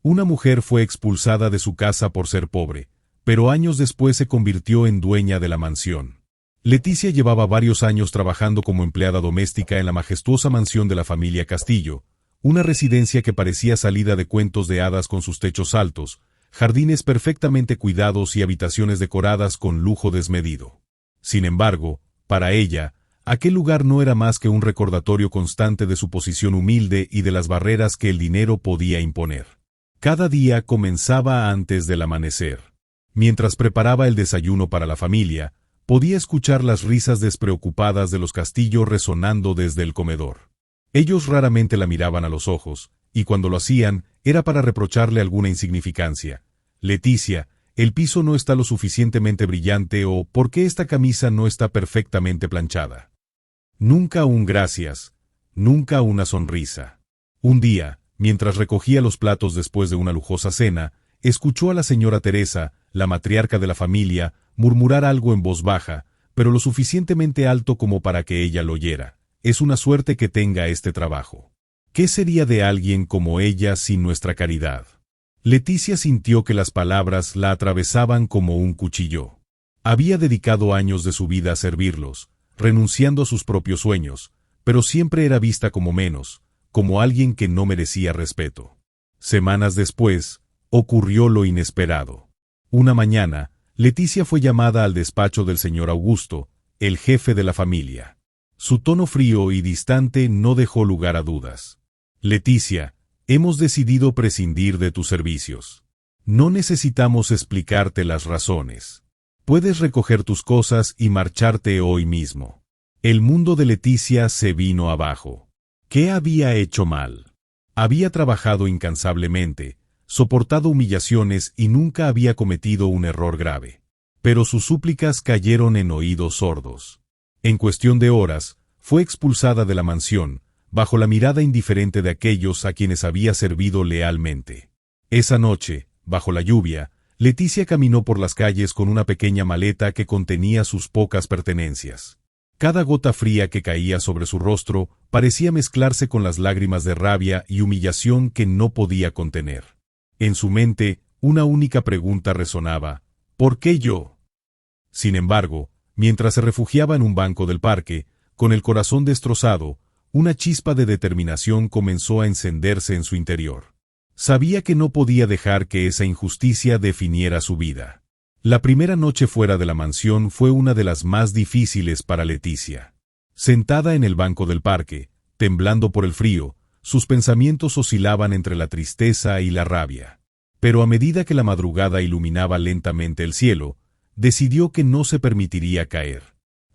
Una mujer fue expulsada de su casa por ser pobre, pero años después se convirtió en dueña de la mansión. Leticia llevaba varios años trabajando como empleada doméstica en la majestuosa mansión de la familia Castillo, una residencia que parecía salida de cuentos de hadas con sus techos altos, jardines perfectamente cuidados y habitaciones decoradas con lujo desmedido. Sin embargo, para ella, aquel lugar no era más que un recordatorio constante de su posición humilde y de las barreras que el dinero podía imponer. Cada día comenzaba antes del amanecer. Mientras preparaba el desayuno para la familia, podía escuchar las risas despreocupadas de los Castillo resonando desde el comedor. Ellos raramente la miraban a los ojos, y cuando lo hacían, era para reprocharle alguna insignificancia. Leticia, el piso no está lo suficientemente brillante o ¿por qué esta camisa no está perfectamente planchada? Nunca un gracias, nunca una sonrisa. Un día, mientras recogía los platos después de una lujosa cena, escuchó a la señora Teresa, la matriarca de la familia, murmurar algo en voz baja, pero lo suficientemente alto como para que ella lo oyera. Es una suerte que tenga este trabajo. ¿Qué sería de alguien como ella sin nuestra caridad? Leticia sintió que las palabras la atravesaban como un cuchillo. Había dedicado años de su vida a servirlos, renunciando a sus propios sueños, pero siempre era vista como menos, como alguien que no merecía respeto. Semanas después, ocurrió lo inesperado. Una mañana, Leticia fue llamada al despacho del señor Augusto, el jefe de la familia. Su tono frío y distante no dejó lugar a dudas. Leticia, hemos decidido prescindir de tus servicios. No necesitamos explicarte las razones. Puedes recoger tus cosas y marcharte hoy mismo. El mundo de Leticia se vino abajo. ¿Qué había hecho mal? Había trabajado incansablemente, soportado humillaciones y nunca había cometido un error grave. Pero sus súplicas cayeron en oídos sordos. En cuestión de horas, fue expulsada de la mansión, bajo la mirada indiferente de aquellos a quienes había servido lealmente. Esa noche, bajo la lluvia, Leticia caminó por las calles con una pequeña maleta que contenía sus pocas pertenencias. Cada gota fría que caía sobre su rostro parecía mezclarse con las lágrimas de rabia y humillación que no podía contener. En su mente, una única pregunta resonaba: ¿por qué yo? Sin embargo, mientras se refugiaba en un banco del parque, con el corazón destrozado, una chispa de determinación comenzó a encenderse en su interior. Sabía que no podía dejar que esa injusticia definiera su vida. La primera noche fuera de la mansión fue una de las más difíciles para Leticia. Sentada en el banco del parque, temblando por el frío, sus pensamientos oscilaban entre la tristeza y la rabia. Pero a medida que la madrugada iluminaba lentamente el cielo, decidió que no se permitiría caer.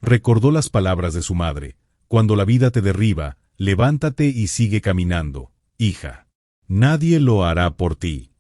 Recordó las palabras de su madre: cuando la vida te derriba, levántate y sigue caminando, hija. Nadie lo hará por ti.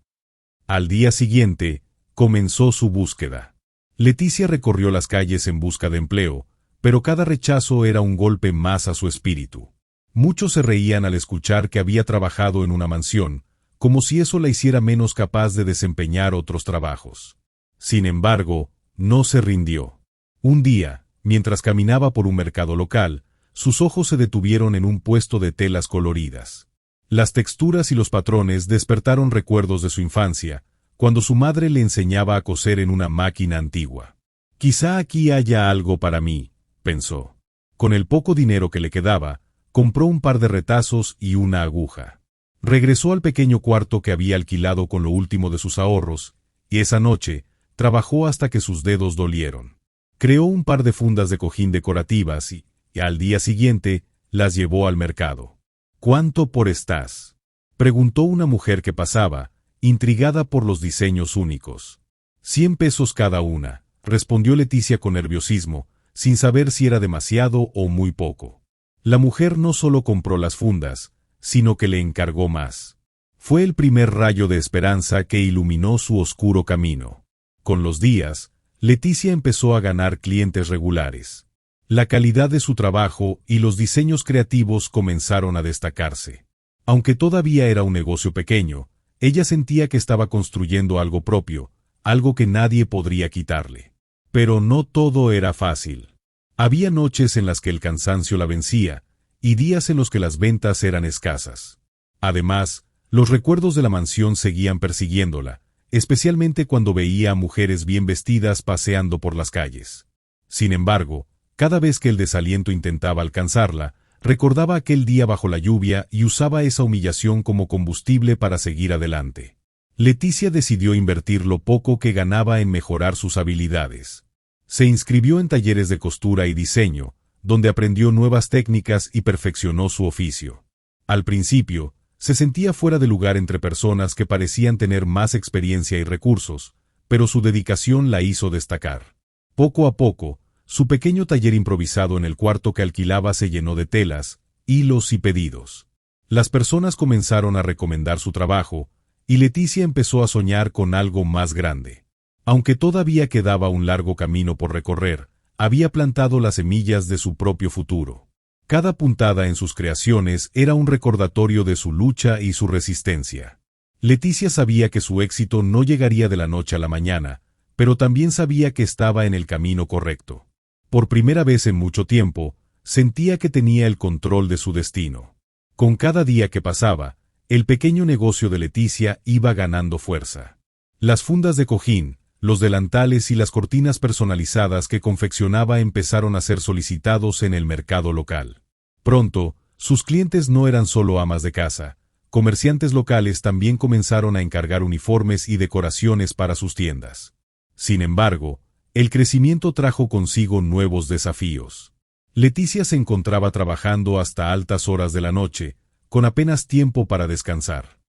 Al día siguiente, comenzó su búsqueda. Leticia recorrió las calles en busca de empleo, pero cada rechazo era un golpe más a su espíritu. Muchos se reían al escuchar que había trabajado en una mansión, como si eso la hiciera menos capaz de desempeñar otros trabajos. Sin embargo, no se rindió. Un día, mientras caminaba por un mercado local, sus ojos se detuvieron en un puesto de telas coloridas. Las texturas y los patrones despertaron recuerdos de su infancia, cuando su madre le enseñaba a coser en una máquina antigua. Quizá aquí haya algo para mí, pensó. Con el poco dinero que le quedaba, compró un par de retazos y una aguja. Regresó al pequeño cuarto que había alquilado con lo último de sus ahorros, y esa noche trabajó hasta que sus dedos dolieron. Creó un par de fundas de cojín decorativas y al día siguiente las llevó al mercado. ¿Cuánto por estás?, preguntó una mujer que pasaba, intrigada por los diseños únicos. 100 pesos cada una, respondió Leticia con nerviosismo, sin saber si era demasiado o muy poco. La mujer no solo compró las fundas, sino que le encargó más. Fue el primer rayo de esperanza que iluminó su oscuro camino. Con los días, Leticia empezó a ganar clientes regulares. La calidad de su trabajo y los diseños creativos comenzaron a destacarse. Aunque todavía era un negocio pequeño, ella sentía que estaba construyendo algo propio, algo que nadie podría quitarle. Pero no todo era fácil. Había noches en las que el cansancio la vencía, y días en los que las ventas eran escasas. Además, Los recuerdos de la mansión seguían persiguiéndola, especialmente cuando veía a mujeres bien vestidas paseando por las calles. Sin embargo, cada vez que el desaliento intentaba alcanzarla, recordaba aquel día bajo la lluvia y usaba esa humillación como combustible para seguir adelante. Leticia decidió invertir lo poco que ganaba en mejorar sus habilidades. Se inscribió en talleres de costura y diseño, donde aprendió nuevas técnicas y perfeccionó su oficio. Al principio, se sentía fuera de lugar entre personas que parecían tener más experiencia y recursos, pero su dedicación la hizo destacar. Poco a poco, su pequeño taller improvisado en el cuarto que alquilaba se llenó de telas, hilos y pedidos. Las personas comenzaron a recomendar su trabajo, y Leticia empezó a soñar con algo más grande. Aunque todavía quedaba un largo camino por recorrer, había plantado las semillas de su propio futuro. Cada puntada en sus creaciones era un recordatorio de su lucha y su resistencia. Leticia sabía que su éxito no llegaría de la noche a la mañana, pero también sabía que estaba en el camino correcto. Por primera vez en mucho tiempo, sentía que tenía el control de su destino. Con cada día que pasaba, el pequeño negocio de Leticia iba ganando fuerza. Las fundas de cojín, los delantales y las cortinas personalizadas que confeccionaba empezaron a ser solicitados en el mercado local. Pronto, sus clientes no eran solo amas de casa. Comerciantes locales también comenzaron a encargar uniformes y decoraciones para sus tiendas. Sin embargo, el crecimiento trajo consigo nuevos desafíos. Leticia se encontraba trabajando hasta altas horas de la noche, con apenas tiempo para descansar.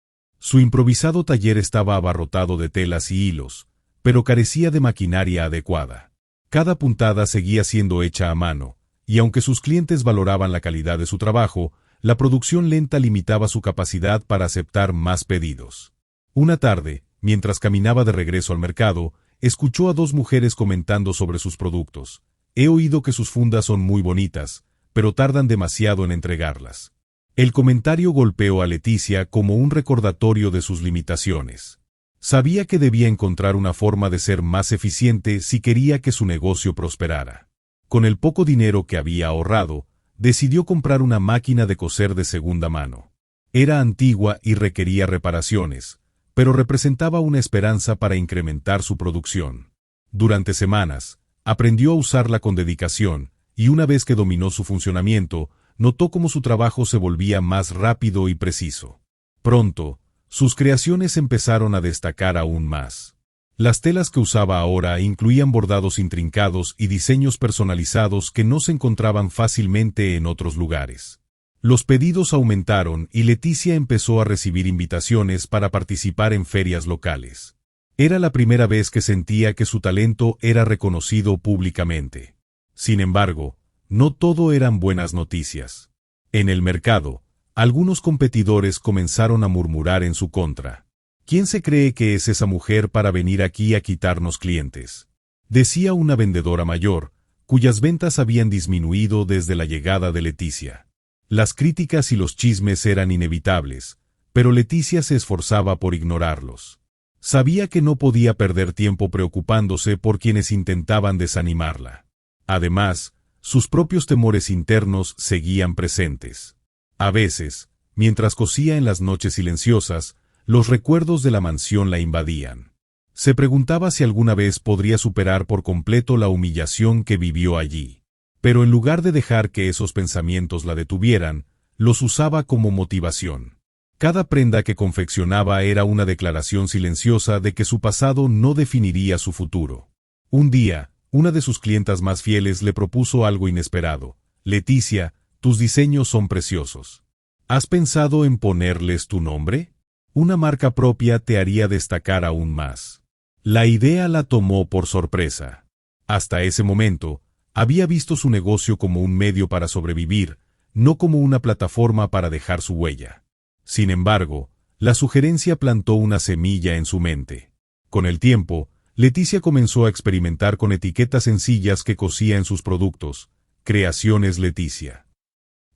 Su improvisado taller estaba abarrotado de telas y hilos, pero carecía de maquinaria adecuada. Cada puntada seguía siendo hecha a mano, y aunque sus clientes valoraban la calidad de su trabajo, la producción lenta limitaba su capacidad para aceptar más pedidos. Una tarde, mientras caminaba de regreso al mercado, escuchó a dos mujeres comentando sobre sus productos. He oído que sus fundas son muy bonitas, pero tardan demasiado en entregarlas. El comentario golpeó a Leticia como un recordatorio de sus limitaciones. Sabía que debía encontrar una forma de ser más eficiente si quería que su negocio prosperara. Con el poco dinero que había ahorrado, decidió comprar una máquina de coser de segunda mano. Era antigua y requería reparaciones, pero representaba una esperanza para incrementar su producción. Durante semanas, aprendió a usarla con dedicación, y una vez que dominó su funcionamiento, notó cómo su trabajo se volvía más rápido y preciso. Pronto, sus creaciones empezaron a destacar aún más. Las telas que usaba ahora incluían bordados intrincados y diseños personalizados que no se encontraban fácilmente en otros lugares. Los pedidos aumentaron y Leticia empezó a recibir invitaciones para participar en ferias locales. Era la primera vez que sentía que su talento era reconocido públicamente. Sin embargo, no todo eran buenas noticias. En el mercado, algunos competidores comenzaron a murmurar en su contra. ¿Quién se cree que es esa mujer para venir aquí a quitarnos clientes?, decía una vendedora mayor, cuyas ventas habían disminuido desde la llegada de Leticia. Las críticas y los chismes eran inevitables, pero Leticia se esforzaba por ignorarlos. Sabía que no podía perder tiempo preocupándose por quienes intentaban desanimarla. Además, sus propios temores internos seguían presentes. A veces, mientras cosía en las noches silenciosas, los recuerdos de la mansión la invadían. Se preguntaba si alguna vez podría superar por completo la humillación que vivió allí. Pero en lugar de dejar que esos pensamientos la detuvieran, los usaba como motivación. Cada prenda que confeccionaba era una declaración silenciosa de que su pasado no definiría su futuro. Un día, una de sus clientas más fieles le propuso algo inesperado. Leticia, tus diseños son preciosos. ¿Has pensado en ponerles tu nombre? Una marca propia te haría destacar aún más. La idea la tomó por sorpresa. Hasta ese momento, había visto su negocio como un medio para sobrevivir, no como una plataforma para dejar su huella. Sin embargo, la sugerencia plantó una semilla en su mente. Con el tiempo, Leticia comenzó a experimentar con etiquetas sencillas que cosía en sus productos. Creaciones Leticia.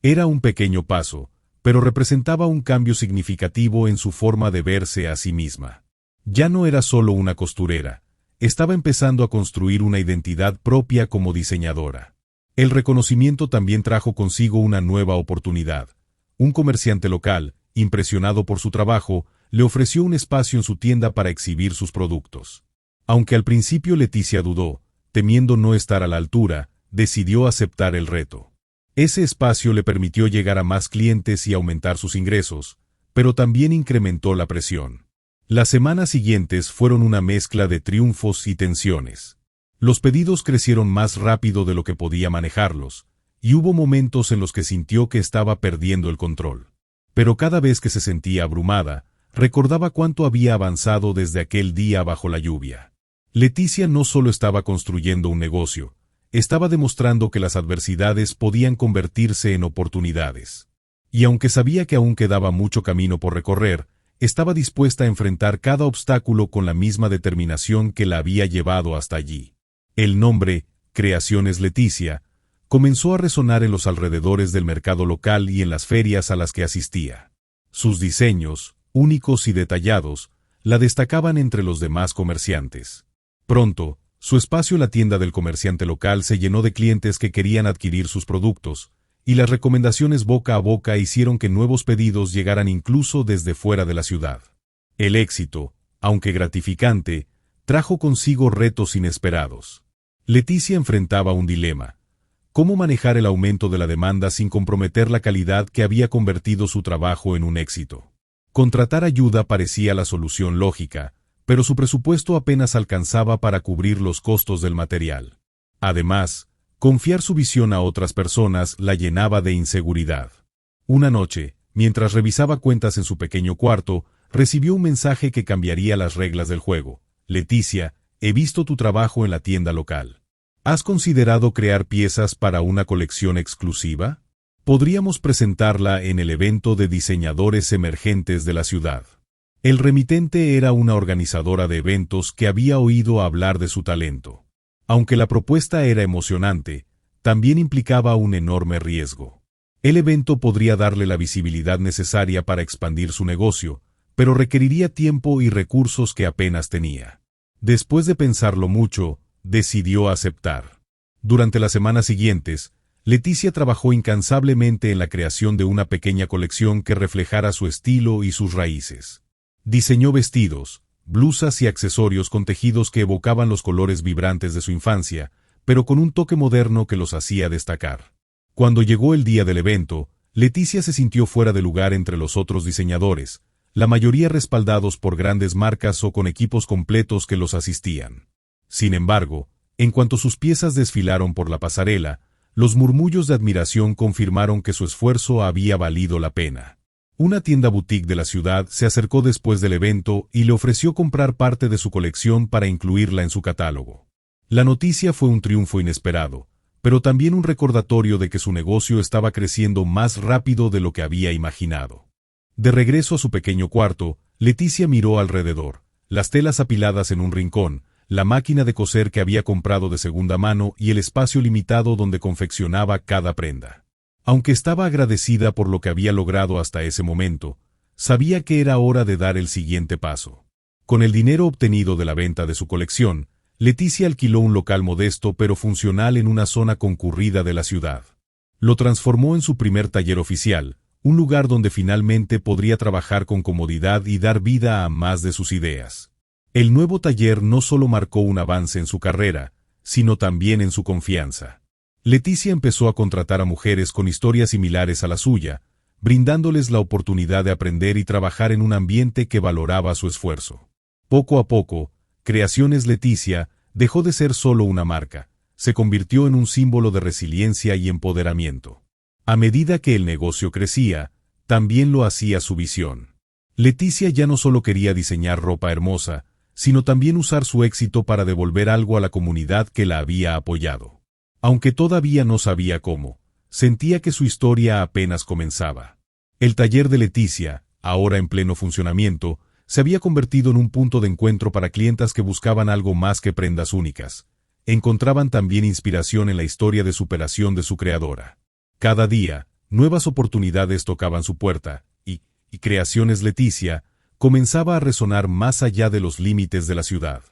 Era un pequeño paso, pero representaba un cambio significativo en su forma de verse a sí misma. Ya no era solo una costurera, estaba empezando a construir una identidad propia como diseñadora. El reconocimiento también trajo consigo una nueva oportunidad. Un comerciante local, impresionado por su trabajo, le ofreció un espacio en su tienda para exhibir sus productos. Aunque al principio Leticia dudó, temiendo no estar a la altura, decidió aceptar el reto. Ese espacio le permitió llegar a más clientes y aumentar sus ingresos, pero también incrementó la presión. Las semanas siguientes fueron una mezcla de triunfos y tensiones. Los pedidos crecieron más rápido de lo que podía manejarlos, y hubo momentos en los que sintió que estaba perdiendo el control. Pero cada vez que se sentía abrumada, recordaba cuánto había avanzado desde aquel día bajo la lluvia. Leticia no solo estaba construyendo un negocio, estaba demostrando que las adversidades podían convertirse en oportunidades. Y aunque sabía que aún quedaba mucho camino por recorrer, estaba dispuesta a enfrentar cada obstáculo con la misma determinación que la había llevado hasta allí. El nombre, Creaciones Leticia, comenzó a resonar en los alrededores del mercado local y en las ferias a las que asistía. Sus diseños, únicos y detallados, la destacaban entre los demás comerciantes. Pronto, su espacio en la tienda del comerciante local se llenó de clientes que querían adquirir sus productos, y las recomendaciones boca a boca hicieron que nuevos pedidos llegaran incluso desde fuera de la ciudad. El éxito, aunque gratificante, trajo consigo retos inesperados. Leticia enfrentaba un dilema: ¿cómo manejar el aumento de la demanda sin comprometer la calidad que había convertido su trabajo en un éxito? Contratar ayuda parecía la solución lógica, pero su presupuesto apenas alcanzaba para cubrir los costos del material. Además, confiar su visión a otras personas la llenaba de inseguridad. Una noche, mientras revisaba cuentas en su pequeño cuarto, recibió un mensaje que cambiaría las reglas del juego. Leticia, he visto tu trabajo en la tienda local. ¿Has considerado crear piezas para una colección exclusiva? Podríamos presentarla en el evento de diseñadores emergentes de la ciudad. El remitente era una organizadora de eventos que había oído hablar de su talento. Aunque la propuesta era emocionante, también implicaba un enorme riesgo. El evento podría darle la visibilidad necesaria para expandir su negocio, pero requeriría tiempo y recursos que apenas tenía. Después de pensarlo mucho, decidió aceptar. Durante las semanas siguientes, Leticia trabajó incansablemente en la creación de una pequeña colección que reflejara su estilo y sus raíces. Diseñó vestidos, blusas y accesorios con tejidos que evocaban los colores vibrantes de su infancia, pero con un toque moderno que los hacía destacar. Cuando llegó el día del evento, Leticia se sintió fuera de lugar entre los otros diseñadores, la mayoría respaldados por grandes marcas o con equipos completos que los asistían. Sin embargo, en cuanto sus piezas desfilaron por la pasarela, los murmullos de admiración confirmaron que su esfuerzo había valido la pena. Una tienda boutique de la ciudad se acercó después del evento y le ofreció comprar parte de su colección para incluirla en su catálogo. La noticia fue un triunfo inesperado, pero también un recordatorio de que su negocio estaba creciendo más rápido de lo que había imaginado. De regreso a su pequeño cuarto, Leticia miró alrededor, las telas apiladas en un rincón, la máquina de coser que había comprado de segunda mano y el espacio limitado donde confeccionaba cada prenda. Aunque estaba agradecida por lo que había logrado hasta ese momento, sabía que era hora de dar el siguiente paso. Con el dinero obtenido de la venta de su colección, Leticia alquiló un local modesto pero funcional en una zona concurrida de la ciudad. Lo transformó en su primer taller oficial, un lugar donde finalmente podría trabajar con comodidad y dar vida a más de sus ideas. El nuevo taller no solo marcó un avance en su carrera, sino también en su confianza. Leticia empezó a contratar a mujeres con historias similares a la suya, brindándoles la oportunidad de aprender y trabajar en un ambiente que valoraba su esfuerzo. Poco a poco, Creaciones Leticia dejó de ser solo una marca, se convirtió en un símbolo de resiliencia y empoderamiento. A medida que el negocio crecía, también lo hacía su visión. Leticia ya no solo quería diseñar ropa hermosa, sino también usar su éxito para devolver algo a la comunidad que la había apoyado. Aunque todavía no sabía cómo, sentía que su historia apenas comenzaba. El taller de Leticia, ahora en pleno funcionamiento, se había convertido en un punto de encuentro para clientas que buscaban algo más que prendas únicas. Encontraban también inspiración en la historia de superación de su creadora. Cada día, nuevas oportunidades tocaban su puerta, y Creaciones Leticia comenzaba a resonar más allá de los límites de la ciudad.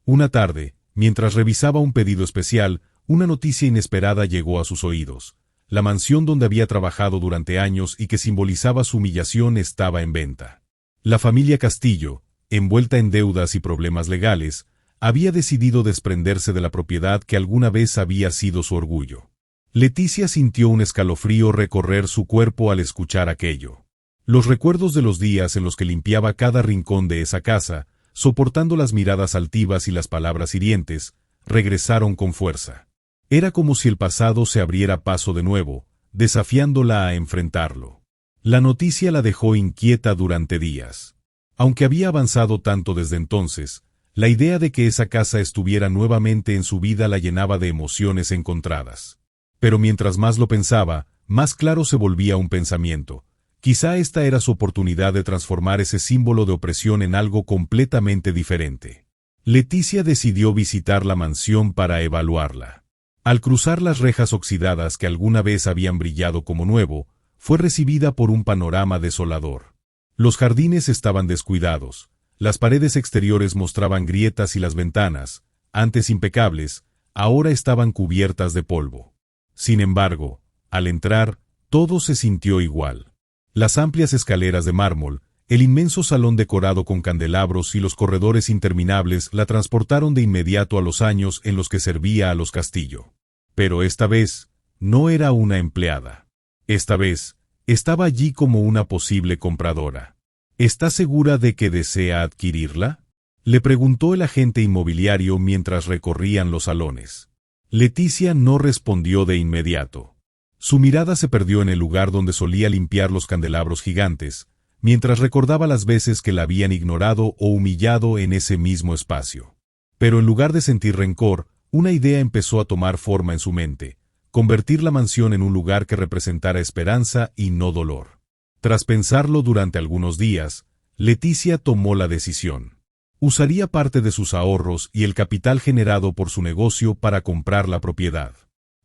Una tarde, mientras revisaba un pedido especial, una noticia inesperada llegó a sus oídos. la mansión donde había trabajado durante años y que simbolizaba su humillación estaba en venta. La familia Castillo, envuelta en deudas y problemas legales, había decidido desprenderse de la propiedad que alguna vez había sido su orgullo. Leticia sintió un escalofrío recorrer su cuerpo al escuchar aquello. Los recuerdos de los días en los que limpiaba cada rincón de esa casa, soportando las miradas altivas y las palabras hirientes, regresaron con fuerza. Era como si el pasado se abriera paso de nuevo, desafiándola a enfrentarlo. La noticia la dejó inquieta durante días. Aunque había avanzado tanto desde entonces, la idea de que esa casa estuviera nuevamente en su vida la llenaba de emociones encontradas. Pero mientras más lo pensaba, más claro se volvía un pensamiento. Quizá esta era su oportunidad de transformar ese símbolo de opresión en algo completamente diferente. Leticia decidió visitar la mansión para evaluarla. Al cruzar las rejas oxidadas que alguna vez habían brillado como nuevo, fue recibida por un panorama desolador. Los jardines estaban descuidados, las paredes exteriores mostraban grietas y las ventanas, antes impecables, ahora estaban cubiertas de polvo. Sin embargo, al entrar, todo se sintió igual. Las amplias escaleras de mármol, el inmenso salón decorado con candelabros y los corredores interminables la transportaron de inmediato a los años en los que servía a los Castillo. Pero esta vez, no era una empleada. Esta vez, estaba allí como una posible compradora. ¿Está segura de que desea adquirirla?, le preguntó el agente inmobiliario mientras recorrían los salones. Leticia no respondió de inmediato. Su mirada se perdió en el lugar donde solía limpiar los candelabros gigantes, mientras recordaba las veces que la habían ignorado o humillado en ese mismo espacio. Pero en lugar de sentir rencor, una idea empezó a tomar forma en su mente: convertir la mansión en un lugar que representara esperanza y no dolor. Tras pensarlo durante algunos días, Leticia tomó la decisión. Usaría parte de sus ahorros y el capital generado por su negocio para comprar la propiedad.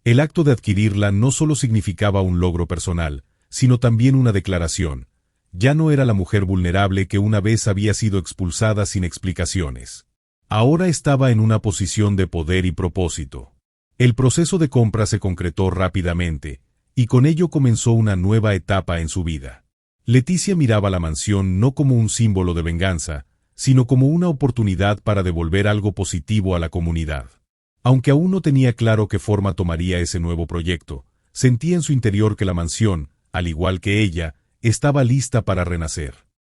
El acto de adquirirla no solo significaba un logro personal, sino también una declaración. Ya no era la mujer vulnerable que una vez había sido expulsada sin explicaciones. Ahora estaba en una posición de poder y propósito. El proceso de compra se concretó rápidamente, y con ello comenzó una nueva etapa en su vida. Leticia miraba la mansión no como un símbolo de venganza, sino como una oportunidad para devolver algo positivo a la comunidad. Aunque aún no tenía claro qué forma tomaría ese nuevo proyecto, sentía en su interior que la mansión, al igual que ella, estaba lista para renacer.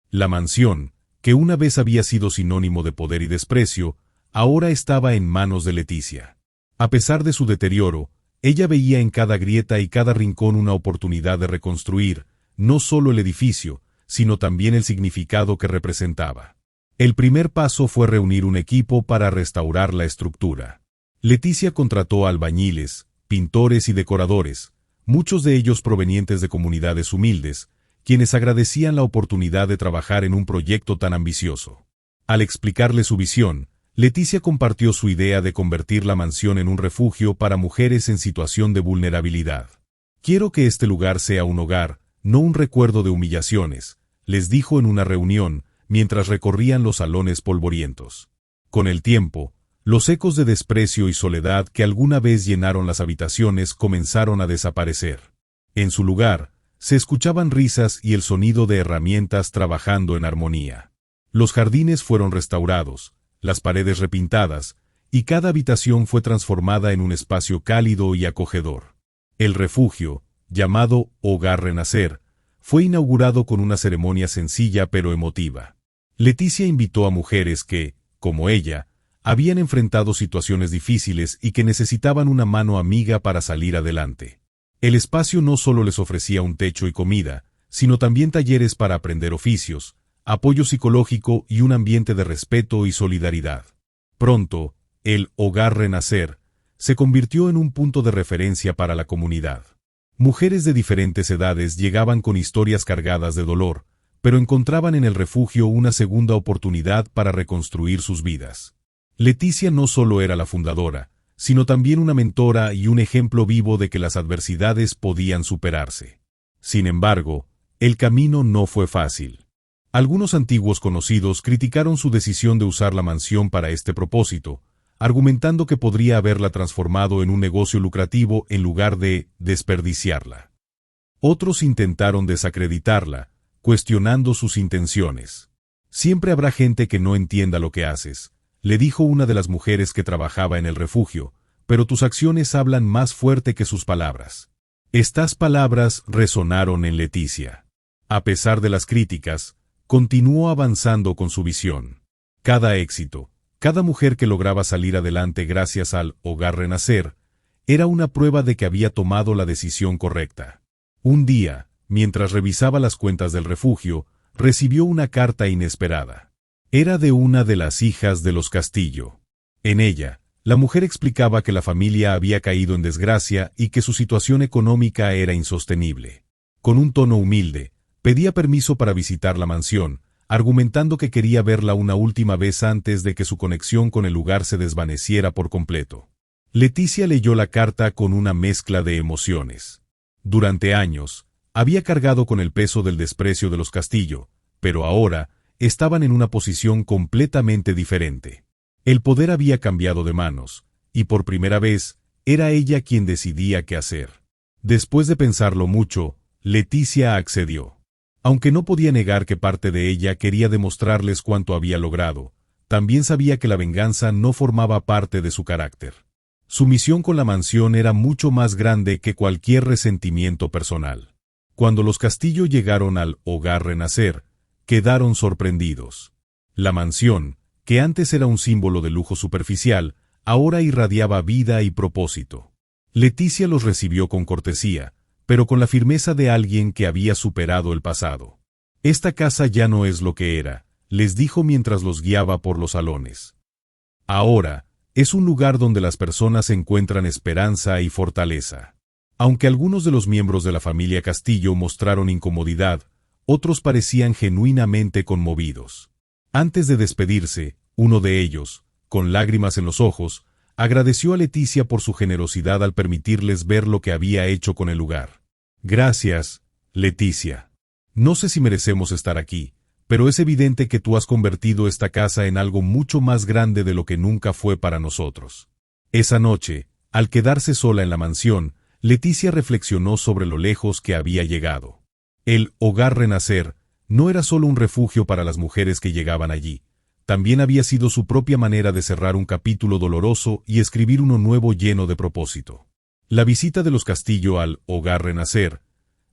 La mansión, que una vez había sido sinónimo de poder y desprecio, ahora estaba en manos de Leticia. A pesar de su deterioro, ella veía en cada grieta y cada rincón una oportunidad de reconstruir, no solo el edificio, sino también el significado que representaba. El primer paso fue reunir un equipo para restaurar la estructura. Leticia contrató albañiles, pintores y decoradores, muchos de ellos provenientes de comunidades humildes, quienes agradecían la oportunidad de trabajar en un proyecto tan ambicioso. Al explicarle su visión, Leticia compartió su idea de convertir la mansión en un refugio para mujeres en situación de vulnerabilidad. «Quiero que este lugar sea un hogar, no un recuerdo de humillaciones», les dijo en una reunión, mientras recorrían los salones polvorientos. Con el tiempo, los ecos de desprecio y soledad que alguna vez llenaron las habitaciones comenzaron a desaparecer. En su lugar, se escuchaban risas y el sonido de herramientas trabajando en armonía. Los jardines fueron restaurados, las paredes repintadas, y cada habitación fue transformada en un espacio cálido y acogedor. El refugio, llamado Hogar Renacer, fue inaugurado con una ceremonia sencilla pero emotiva. Leticia invitó a mujeres que, como ella, habían enfrentado situaciones difíciles y que necesitaban una mano amiga para salir adelante. El espacio no solo les ofrecía un techo y comida, sino también talleres para aprender oficios, apoyo psicológico y un ambiente de respeto y solidaridad. Pronto, el Hogar Renacer se convirtió en un punto de referencia para la comunidad. Mujeres de diferentes edades llegaban con historias cargadas de dolor, pero encontraban en el refugio una segunda oportunidad para reconstruir sus vidas. Leticia no solo era la fundadora, sino también una mentora y un ejemplo vivo de que las adversidades podían superarse. Sin embargo, el camino no fue fácil. Algunos antiguos conocidos criticaron su decisión de usar la mansión para este propósito, argumentando que podría haberla transformado en un negocio lucrativo en lugar de desperdiciarla. Otros intentaron desacreditarla, cuestionando sus intenciones. Siempre habrá gente que no entienda lo que haces, le dijo una de las mujeres que trabajaba en el refugio, pero tus acciones hablan más fuerte que sus palabras. Estas palabras resonaron en Leticia. A pesar de las críticas, continuó avanzando con su visión. Cada éxito, cada mujer que lograba salir adelante gracias al Hogar Renacer, era una prueba de que había tomado la decisión correcta. Un día, mientras revisaba las cuentas del refugio, recibió una carta inesperada. Era de una de las hijas de los Castillo. En ella, la mujer explicaba que la familia había caído en desgracia y que su situación económica era insostenible. Con un tono humilde, pedía permiso para visitar la mansión, argumentando que quería verla una última vez antes de que su conexión con el lugar se desvaneciera por completo. Leticia leyó la carta con una mezcla de emociones. Durante años, había cargado con el peso del desprecio de los Castillo, pero ahora estaban en una posición completamente diferente. El poder había cambiado de manos, y por primera vez, era ella quien decidía qué hacer. Después de pensarlo mucho, Leticia accedió. Aunque no podía negar que parte de ella quería demostrarles cuánto había logrado, también sabía que la venganza no formaba parte de su carácter. Su misión con la mansión era mucho más grande que cualquier resentimiento personal. Cuando los Castillo llegaron al Hogar Renacer, quedaron sorprendidos. La mansión, que antes era un símbolo de lujo superficial, ahora irradiaba vida y propósito. Leticia los recibió con cortesía, pero con la firmeza de alguien que había superado el pasado. Esta casa ya no es lo que era, les dijo mientras los guiaba por los salones. Ahora, es un lugar donde las personas encuentran esperanza y fortaleza. Aunque algunos de los miembros de la familia Castillo mostraron incomodidad, otros parecían genuinamente conmovidos. Antes de despedirse, uno de ellos, con lágrimas en los ojos, agradeció a Leticia por su generosidad al permitirles ver lo que había hecho con el lugar. Gracias, Leticia. No sé si merecemos estar aquí, pero es evidente que tú has convertido esta casa en algo mucho más grande de lo que nunca fue para nosotros. Esa noche, al quedarse sola en la mansión, Leticia reflexionó sobre lo lejos que había llegado. El Hogar Renacer no era solo un refugio para las mujeres que llegaban allí, también había sido su propia manera de cerrar un capítulo doloroso y escribir uno nuevo lleno de propósito. La visita de los Castillo al Hogar Renacer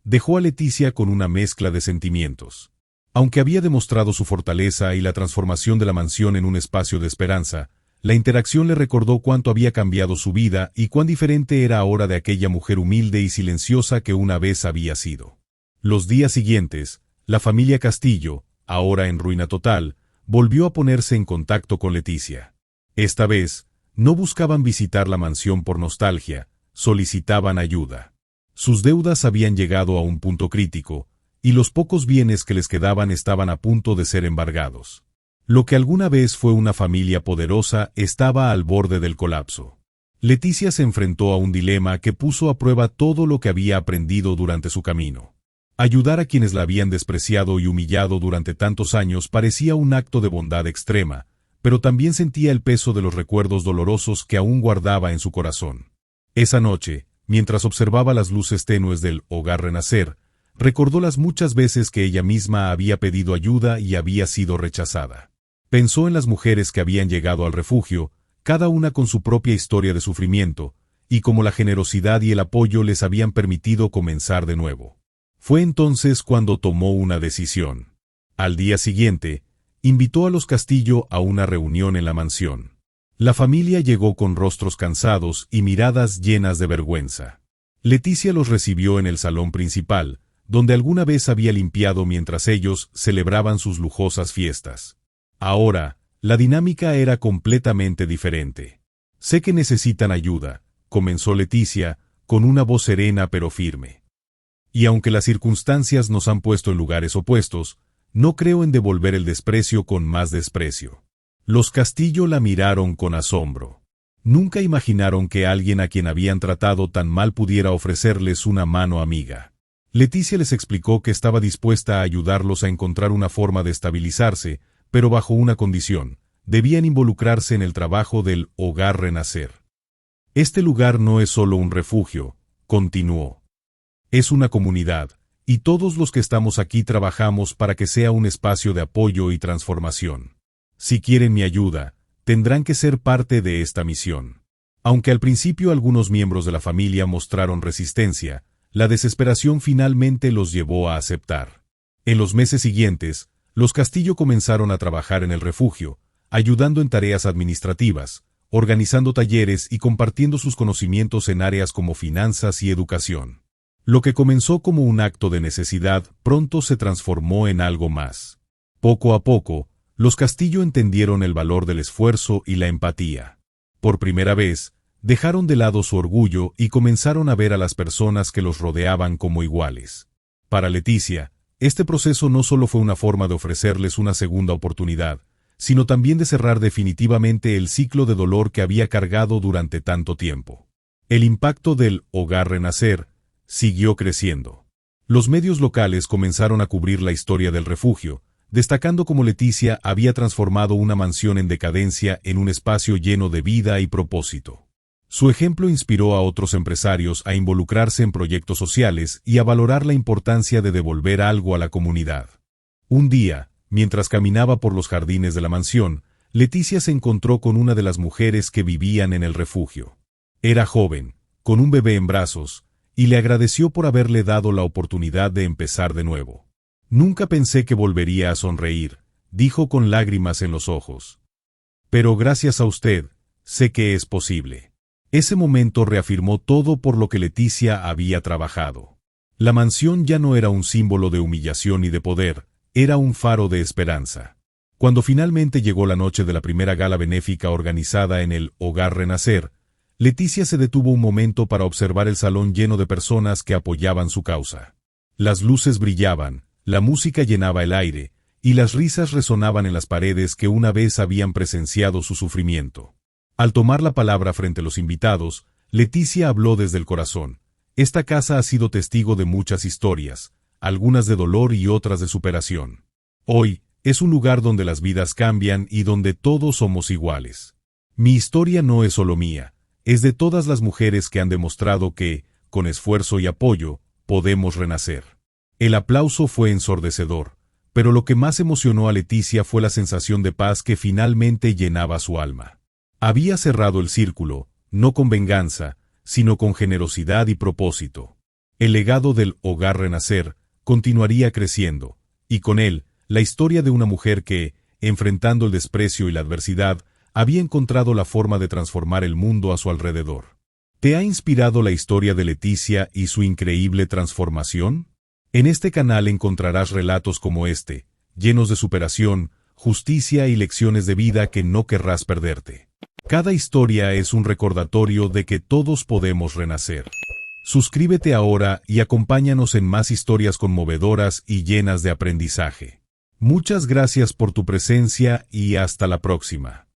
dejó a Leticia con una mezcla de sentimientos. Aunque había demostrado su fortaleza y la transformación de la mansión en un espacio de esperanza, la interacción le recordó cuánto había cambiado su vida y cuán diferente era ahora de aquella mujer humilde y silenciosa que una vez había sido. Los días siguientes, la familia Castillo, ahora en ruina total, volvió a ponerse en contacto con Leticia. Esta vez, no buscaban visitar la mansión por nostalgia, solicitaban ayuda. Sus deudas habían llegado a un punto crítico, y los pocos bienes que les quedaban estaban a punto de ser embargados. Lo que alguna vez fue una familia poderosa estaba al borde del colapso. Leticia se enfrentó a un dilema que puso a prueba todo lo que había aprendido durante su camino. Ayudar a quienes la habían despreciado y humillado durante tantos años parecía un acto de bondad extrema, pero también sentía el peso de los recuerdos dolorosos que aún guardaba en su corazón. Esa noche, mientras observaba las luces tenues del Hogar Renacer, recordó las muchas veces que ella misma había pedido ayuda y había sido rechazada. Pensó en las mujeres que habían llegado al refugio, cada una con su propia historia de sufrimiento, y cómo la generosidad y el apoyo les habían permitido comenzar de nuevo. Fue entonces cuando tomó una decisión. Al día siguiente, invitó a los Castillo a una reunión en la mansión. La familia llegó con rostros cansados y miradas llenas de vergüenza. Leticia los recibió en el salón principal, donde alguna vez había limpiado mientras ellos celebraban sus lujosas fiestas. Ahora, la dinámica era completamente diferente. Sé que necesitan ayuda, comenzó Leticia, con una voz serena pero firme. Y aunque las circunstancias nos han puesto en lugares opuestos, no creo en devolver el desprecio con más desprecio. Los Castillo la miraron con asombro. Nunca imaginaron que alguien a quien habían tratado tan mal pudiera ofrecerles una mano amiga. Leticia les explicó que estaba dispuesta a ayudarlos a encontrar una forma de estabilizarse, pero bajo una condición: debían involucrarse en el trabajo del Hogar Renacer. Este lugar no es solo un refugio, continuó. Es una comunidad, y todos los que estamos aquí trabajamos para que sea un espacio de apoyo y transformación. Si quieren mi ayuda, tendrán que ser parte de esta misión. Aunque al principio algunos miembros de la familia mostraron resistencia, la desesperación finalmente los llevó a aceptar. En los meses siguientes, los Castillo comenzaron a trabajar en el refugio, ayudando en tareas administrativas, organizando talleres y compartiendo sus conocimientos en áreas como finanzas y educación. Lo que comenzó como un acto de necesidad pronto se transformó en algo más. Poco a poco, los Castillo entendieron el valor del esfuerzo y la empatía. Por primera vez, dejaron de lado su orgullo y comenzaron a ver a las personas que los rodeaban como iguales. Para Leticia, este proceso no solo fue una forma de ofrecerles una segunda oportunidad, sino también de cerrar definitivamente el ciclo de dolor que había cargado durante tanto tiempo. El impacto del Hogar Renacer siguió creciendo. Los medios locales comenzaron a cubrir la historia del refugio, destacando cómo Leticia había transformado una mansión en decadencia en un espacio lleno de vida y propósito. Su ejemplo inspiró a otros empresarios a involucrarse en proyectos sociales y a valorar la importancia de devolver algo a la comunidad. Un día, mientras caminaba por los jardines de la mansión, Leticia se encontró con una de las mujeres que vivían en el refugio. Era joven, con un bebé en brazos, y le agradeció por haberle dado la oportunidad de empezar de nuevo. «Nunca pensé que volvería a sonreír», dijo con lágrimas en los ojos. «Pero gracias a usted, sé que es posible». Ese momento reafirmó todo por lo que Leticia había trabajado. La mansión ya no era un símbolo de humillación y de poder, era un faro de esperanza. Cuando finalmente llegó la noche de la primera gala benéfica organizada en el Hogar Renacer, Leticia se detuvo un momento para observar el salón lleno de personas que apoyaban su causa. Las luces brillaban, la música llenaba el aire, y las risas resonaban en las paredes que una vez habían presenciado su sufrimiento. Al tomar la palabra frente a los invitados, Leticia habló desde el corazón. Esta casa ha sido testigo de muchas historias, algunas de dolor y otras de superación. Hoy, es un lugar donde las vidas cambian y donde todos somos iguales. Mi historia no es solo mía, es de todas las mujeres que han demostrado que, con esfuerzo y apoyo, podemos renacer. El aplauso fue ensordecedor, pero lo que más emocionó a Leticia fue la sensación de paz que finalmente llenaba su alma. Había cerrado el círculo, no con venganza, sino con generosidad y propósito. El legado del Hogar Renacer continuaría creciendo, y con él, la historia de una mujer que, enfrentando el desprecio y la adversidad, había encontrado la forma de transformar el mundo a su alrededor. ¿Te ha inspirado la historia de Leticia y su increíble transformación? En este canal encontrarás relatos como este, llenos de superación, justicia y lecciones de vida que no querrás perderte. Cada historia es un recordatorio de que todos podemos renacer. Suscríbete ahora y acompáñanos en más historias conmovedoras y llenas de aprendizaje. Muchas gracias por tu presencia y hasta la próxima.